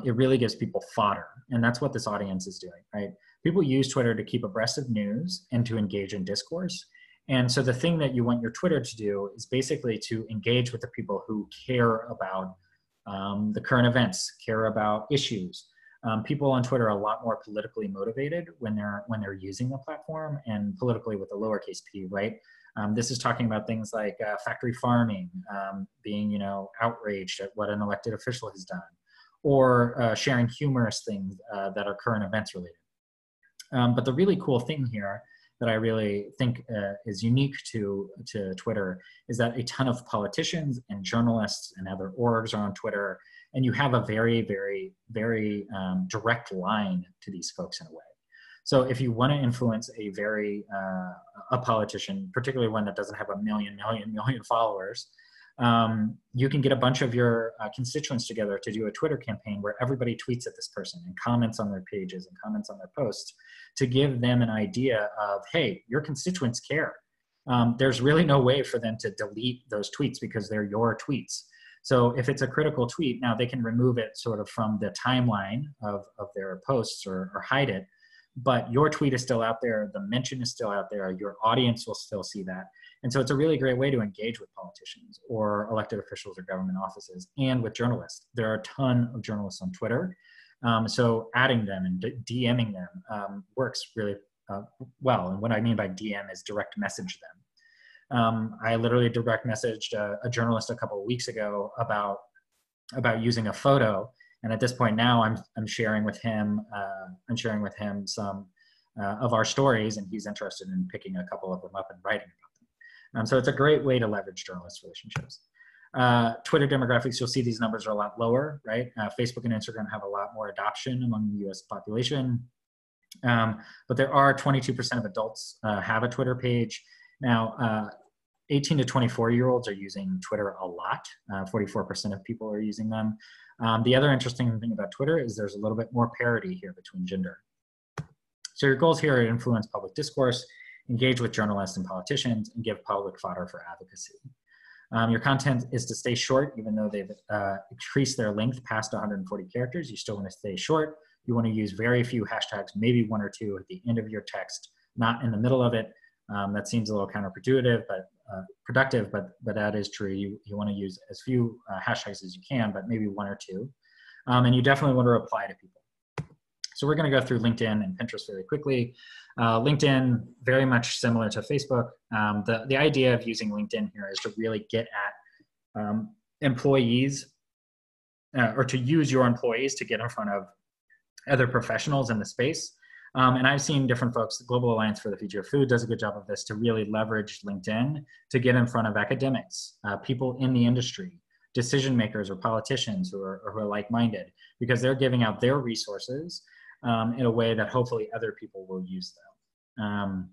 it really gives people fodder. And that's what this audience is doing, right? People use Twitter to keep abreast of news and to engage in discourse. And so the thing that you want your Twitter to do is basically to engage with the people who care about the current events, care about issues. People on Twitter are a lot more politically motivated when they're using the platform, and politically with a lowercase p, right? This is talking about things like factory farming, being, you know, outraged at what an elected official has done, or sharing humorous things that are current events related. But the really cool thing here that I really think is unique to Twitter is that a ton of politicians and journalists and other orgs are on Twitter, and you have a very, very, very direct line to these folks in a way. So if you want to influence a politician, particularly one that doesn't have a million followers, you can get a bunch of your constituents together to do a Twitter campaign where everybody tweets at this person and comments on their pages and comments on their posts to give them an idea of, hey, your constituents care. There's really no way for them to delete those tweets because they're your tweets. So if it's a critical tweet, now they can remove it sort of from the timeline of their posts or hide it, but your tweet is still out there, the mention is still out there, your audience will still see that. And so it's a really great way to engage with politicians or elected officials or government offices and with journalists. There are a ton of journalists on Twitter. So adding them and DMing them works really well. And what I mean by DM is direct message them. I literally direct messaged a journalist a couple of weeks ago about using a photo. And at this point now, I'm sharing with him some of our stories, and he's interested in picking a couple of them up and writing about them. So it's a great way to leverage journalist relationships. Twitter demographics, you'll see these numbers are a lot lower, right? Facebook and Instagram have a lot more adoption among the US population. But there are 22% of adults have a Twitter page. Now, 18 to 24-year-olds are using Twitter a lot. 44% of people are using them. The other interesting thing about Twitter is there's a little bit more parity here between gender. So your goals here are to influence public discourse, engage with journalists and politicians, and give public fodder for advocacy. Your content is to stay short, even though they've increased their length past 140 characters. You still want to stay short. You want to use very few hashtags, maybe one or two at the end of your text, not in the middle of it. That seems a little counterintuitive, but productive, but that is true. You want to use as few hashtags as you can, but maybe one or two. And you definitely want to reply to people. So we're going to go through LinkedIn and Pinterest really quickly. LinkedIn, very much similar to Facebook. The idea of using LinkedIn here is to really get at employees or to use your employees to get in front of other professionals in the space. And I've seen different folks, the Global Alliance for the Future of Food does a good job of this, to really leverage LinkedIn to get in front of academics, people in the industry, decision makers or politicians who are like-minded, because they're giving out their resources in a way that hopefully other people will use them.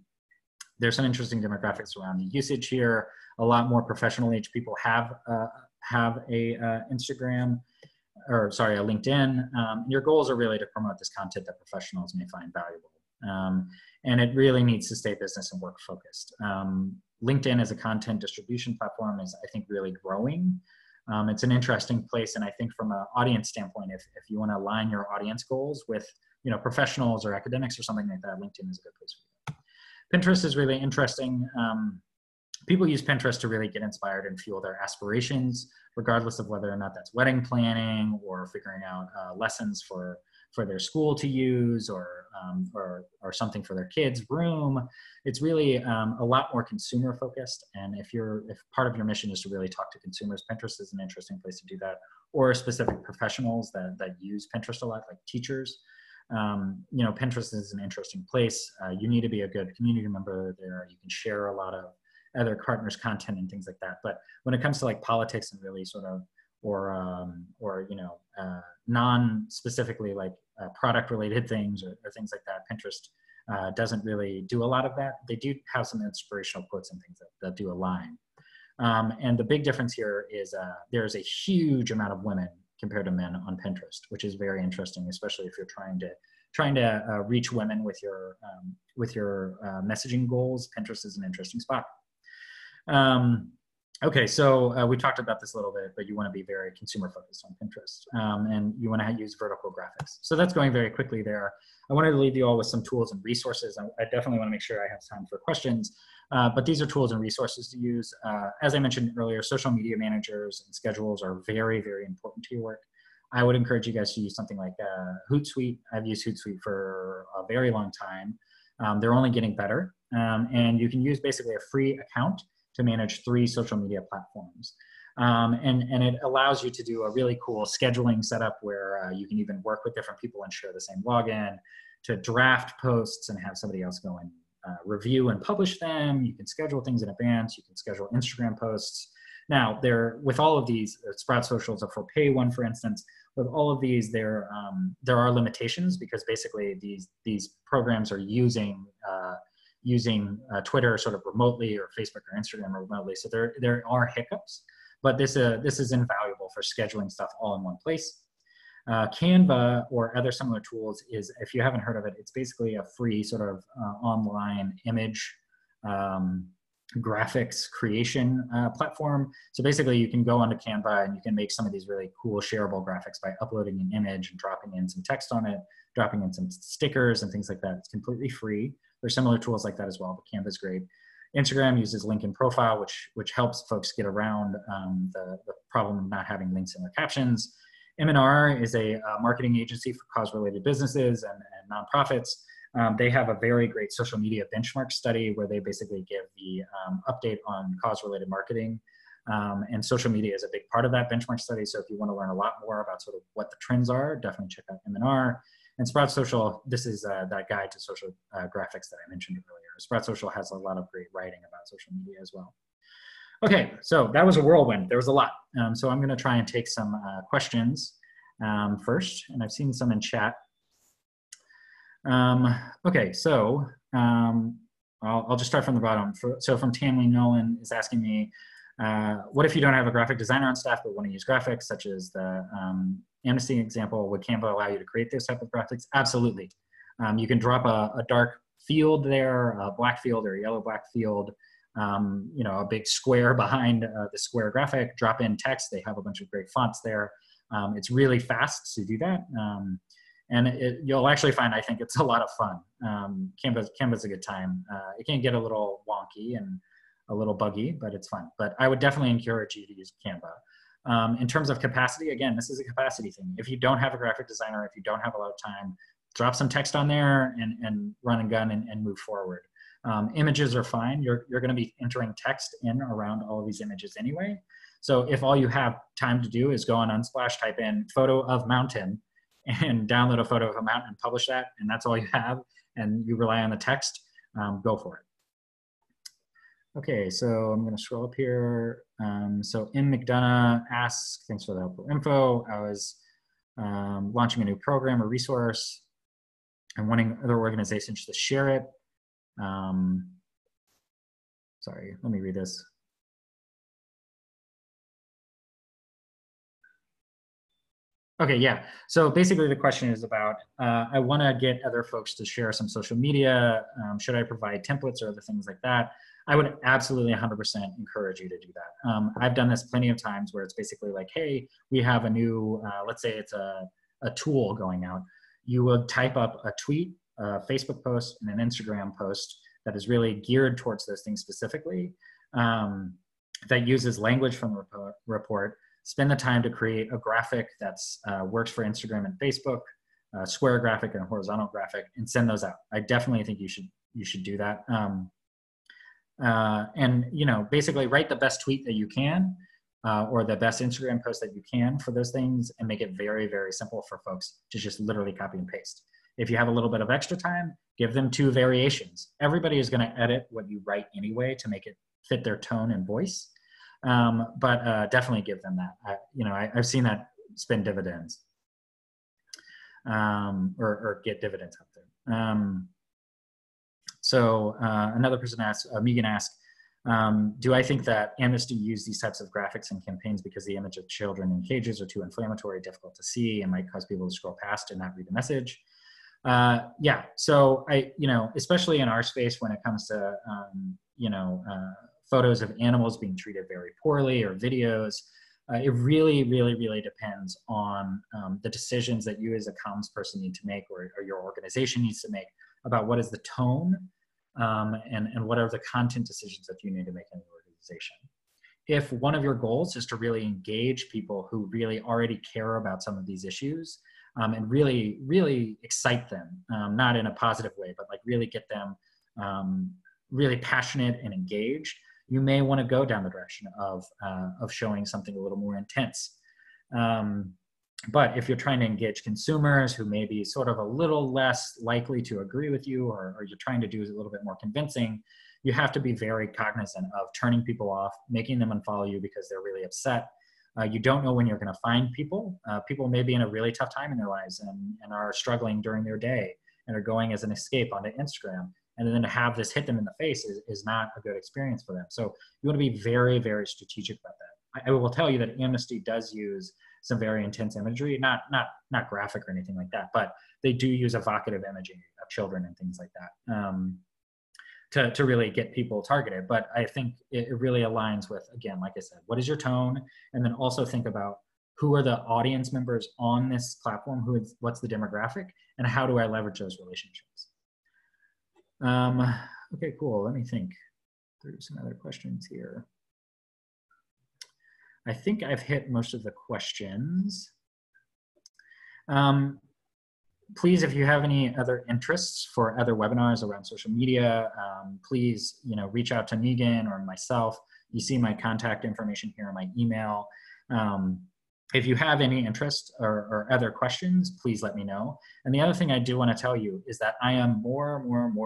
There's some interesting demographics around the usage here. A lot more professional age people have a Instagram, or sorry, a LinkedIn. Your goals are really to promote this content that professionals may find valuable. And it really needs to stay business and work focused. LinkedIn as a content distribution platform is, I think, really growing. It's an interesting place. And I think from an audience standpoint, if you want to align your audience goals with, you know, professionals or academics or something like that, LinkedIn is a good place for you. Pinterest is really interesting. People use Pinterest to really get inspired and fuel their aspirations, regardless of whether or not that's wedding planning or figuring out lessons for their school to use or something for their kids' room. It's really a lot more consumer focused. And if part of your mission is to really talk to consumers, Pinterest is an interesting place to do that, or specific professionals that use Pinterest a lot, like teachers. You know, Pinterest is an interesting place. You need to be a good community member there. You can share a lot of other partners' content and things like that. But when it comes to like politics and really sort of, or you know, non-specifically like product related things or things like that, Pinterest doesn't really do a lot of that. They do have some inspirational quotes and things that do align. And the big difference here is there's a huge amount of women compared to men on Pinterest, which is very interesting, especially if you're trying to reach women with your messaging goals. Pinterest is an interesting spot. Okay, so we talked about this a little bit, but you want to be very consumer focused on Pinterest, and you want to use vertical graphics. So that's going very quickly there. I wanted to leave you all with some tools and resources. I definitely want to make sure I have time for questions, but these are tools and resources to use. As I mentioned earlier, social media managers and schedules are very, very important to your work. I would encourage you guys to use something like Hootsuite. I've used Hootsuite for a very long time. They're only getting better. And you can use basically a free account to manage 3 social media platforms. And it allows you to do a really cool scheduling setup where you can even work with different people and share the same login, to draft posts and have somebody else go and review and publish them. You can schedule things in advance. You can schedule Instagram posts. Now, with all of these, Sprout Social is a for pay one, for instance. With all of these, there are limitations because basically these programs are using Twitter sort of remotely, or Facebook or Instagram remotely. So there are hiccups, but this is invaluable for scheduling stuff all in one place. Canva or other similar tools is, if you haven't heard of it, it's basically a free sort of online image graphics creation platform. So basically you can go onto Canva and you can make some of these really cool shareable graphics by uploading an image and dropping in some text on it, dropping in some stickers and things like that. It's completely free. There's similar tools like that as well, but Canva is great. Instagram uses link in profile, which helps folks get around the problem of not having links in their captions. M&R is a marketing agency for cause-related businesses and nonprofits. They have a very great social media benchmark study where they basically give the update on cause-related marketing. And social media is a big part of that benchmark study. So if you want to learn a lot more about sort of what the trends are, definitely check out M&R. And Sprout Social, this is that guide to social graphics that I mentioned earlier. Sprout Social has a lot of great writing about social media as well. Okay, so that was a whirlwind. There was a lot. So I'm going to try and take some questions first, and I've seen some in chat. Okay, so I'll just start from the bottom. So from Tammy Nolan is asking me, what if you don't have a graphic designer on staff but want to use graphics, such as the Amnesty example? Would Canva allow you to create those type of graphics? Absolutely. You can drop a dark field there, a black field or a yellow-black field, a big square behind the square graphic, drop in text. They have a bunch of great fonts there. It's really fast to do that. And you'll actually find, I think it's a lot of fun. Canva's a good time. It can get a little wonky and a little buggy, but it's fun. But I would definitely encourage you to use Canva. In terms of capacity, again, this is a capacity thing. If you don't have a graphic designer, if you don't have a lot of time, drop some text on there and run and gun and move forward. Images are fine. You're going to be entering text in around all of these images anyway. So if all you have time to do is go on Unsplash, type in photo of mountain, and download a photo of a mountain and publish that, and that's all you have, and you rely on the text, go for it. Okay, so I'm going to scroll up here. So M. McDonough asks, thanks for the helpful info. I was launching a new program or resource and wanting other organizations to share it. Sorry, let me read this. Okay, yeah. So basically the question is about, I want to get other folks to share some social media. Should I provide templates or other things like that? I would absolutely 100% encourage you to do that. I've done this plenty of times where it's basically like, hey, we have a new, let's say it's a tool going out. You would type up a tweet, a Facebook post, and an Instagram post that is really geared towards those things specifically, that uses language from the report. Spend the time to create a graphic that's works for Instagram and Facebook, a square graphic and a horizontal graphic, and send those out. I definitely think you should do that. And basically write the best tweet that you can, or the best Instagram post that you can for those things, and make it very, very simple for folks to just literally copy and paste. If you have a little bit of extra time, give them 2 variations. Everybody is going to edit what you write anyway to make it fit their tone and voice. But definitely give them that. I've seen that spend dividends, or get dividends out there. So another person asked, Megan asked, do I think that Amnesty used these types of graphics in campaigns because the image of children in cages are too inflammatory, difficult to see, and might cause people to scroll past and not read the message? Yeah, so especially in our space when it comes to, photos of animals being treated very poorly or videos, it really, really, really depends on the decisions that you as a comms person need to make, or your organization needs to make, about what is the tone and what are the content decisions that you need to make in the organization. If one of your goals is to really engage people who really already care about some of these issues, and really, really excite them, not in a positive way, but like really get them really passionate and engaged, you may want to go down the direction of showing something a little more intense. But if you're trying to engage consumers who may be sort of a little less likely to agree with you, or you're trying to do a little bit more convincing, you have to be very cognizant of turning people off, making them unfollow you because they're really upset. You don't know when you're going to find people. People may be in a really tough time in their lives and are struggling during their day and are going as an escape onto Instagram. And then to have this hit them in the face is not a good experience for them. So you want to be very, very strategic about that. I will tell you that Amnesty does use some very intense imagery, not graphic or anything like that, but they do use evocative imaging of children and things like that to really get people targeted. But I think it really aligns with, again, like I said, what is your tone? And then also think about who are the audience members on this platform, what's the demographic, and how do I leverage those relationships? Okay, cool. Let me think through some other questions here. I think I've hit most of the questions. Please, if you have any other interests for other webinars around social media, please, reach out to Megan or myself. You see my contact information here in my email. If you have any interest or other questions, please let me know. And the other thing I do want to tell you is that I am more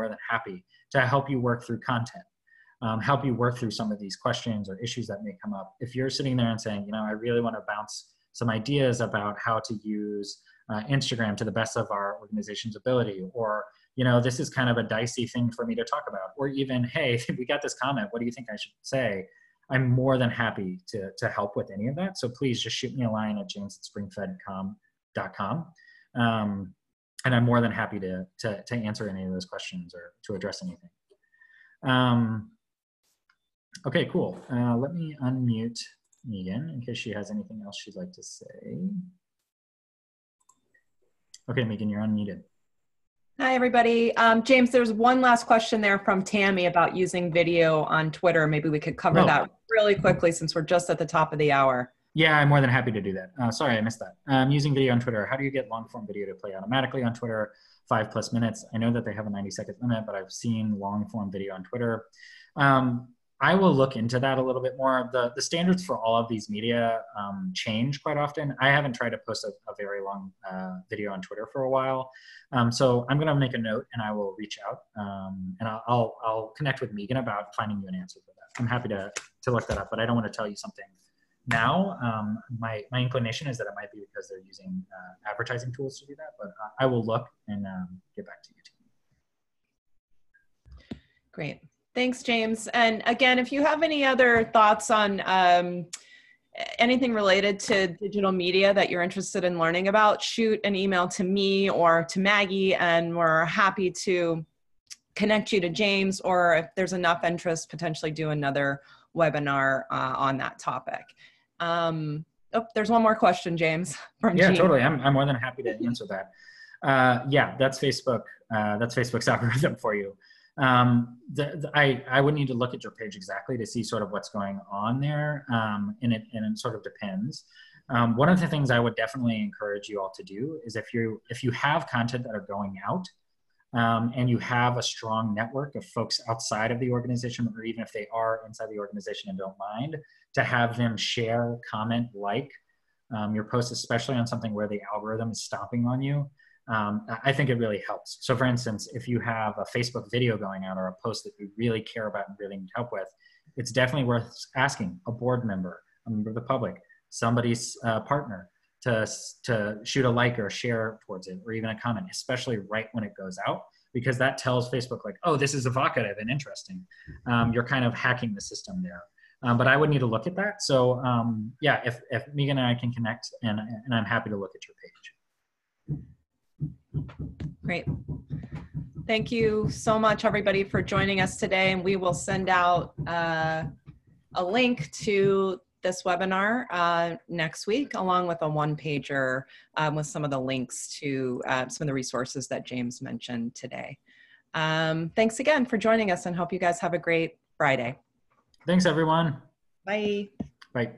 than happy to help you work through content. Help you work through some of these questions or issues that may come up. If you're sitting there and saying, I really want to bounce some ideas about how to use Instagram to the best of our organization's ability, or, this is kind of a dicey thing for me to talk about, or even, hey, we got this comment, what do you think I should say? I'm more than happy to help with any of that. So please just shoot me a line at james@springfed.com. And I'm more than happy to answer any of those questions or to address anything. Okay, cool. Let me unmute Megan in case she has anything else she'd like to say. Okay, Megan, you're unmuted. Hi, everybody. James, there's one last question there from Tammy about using video on Twitter. Maybe we could cover that really quickly since we're just at the top of the hour. Yeah, I'm more than happy to do that. Sorry, I missed that. Using video on Twitter, how do you get long form video to play automatically on Twitter, 5+ minutes? I know that they have a 90-second limit, but I've seen long form video on Twitter. I will look into that a little bit more. The standards for all of these media change quite often. I haven't tried to post a very long video on Twitter for a while. So I'm gonna make a note and I will reach out and I'll connect with Megan about finding you an answer for that. I'm happy to look that up, but I don't want to tell you something now. My inclination is that it might be because they're using advertising tools to do that, but I will look and get back to you too. Great. Thanks, James. And again, if you have any other thoughts on anything related to digital media that you're interested in learning about, shoot an email to me or to Maggie, and we're happy to connect you to James, or if there's enough interest, potentially do another webinar on that topic. Oh, there's one more question, James. From yeah, Gene. Totally. I'm more than happy to answer that. Yeah, that's Facebook. That's Facebook's algorithm for you. I would need to look at your page exactly to see sort of what's going on there, and it sort of depends. One of the things I would definitely encourage you all to do is if you have content that are going out, and you have a strong network of folks outside of the organization, or even if they are inside the organization and don't mind, to have them share, comment, like your post, especially on something where the algorithm is stomping on you. I think it really helps. So for instance, if you have a Facebook video going out or a post that you really care about and really need help with, it's definitely worth asking a board member, a member of the public, somebody's partner to shoot a like or a share towards it, or even a comment, especially right when it goes out, because that tells Facebook like, oh, this is evocative and interesting. You're kind of hacking the system there. But I would need to look at that. So yeah, if Megan and I can connect, and I'm happy to look at your page. Great. Thank you so much, everybody, for joining us today. And we will send out a link to this webinar next week, along with a one-pager with some of the links to some of the resources that James mentioned today. Thanks again for joining us, and hope you guys have a great Friday. Thanks, everyone. Bye. Bye.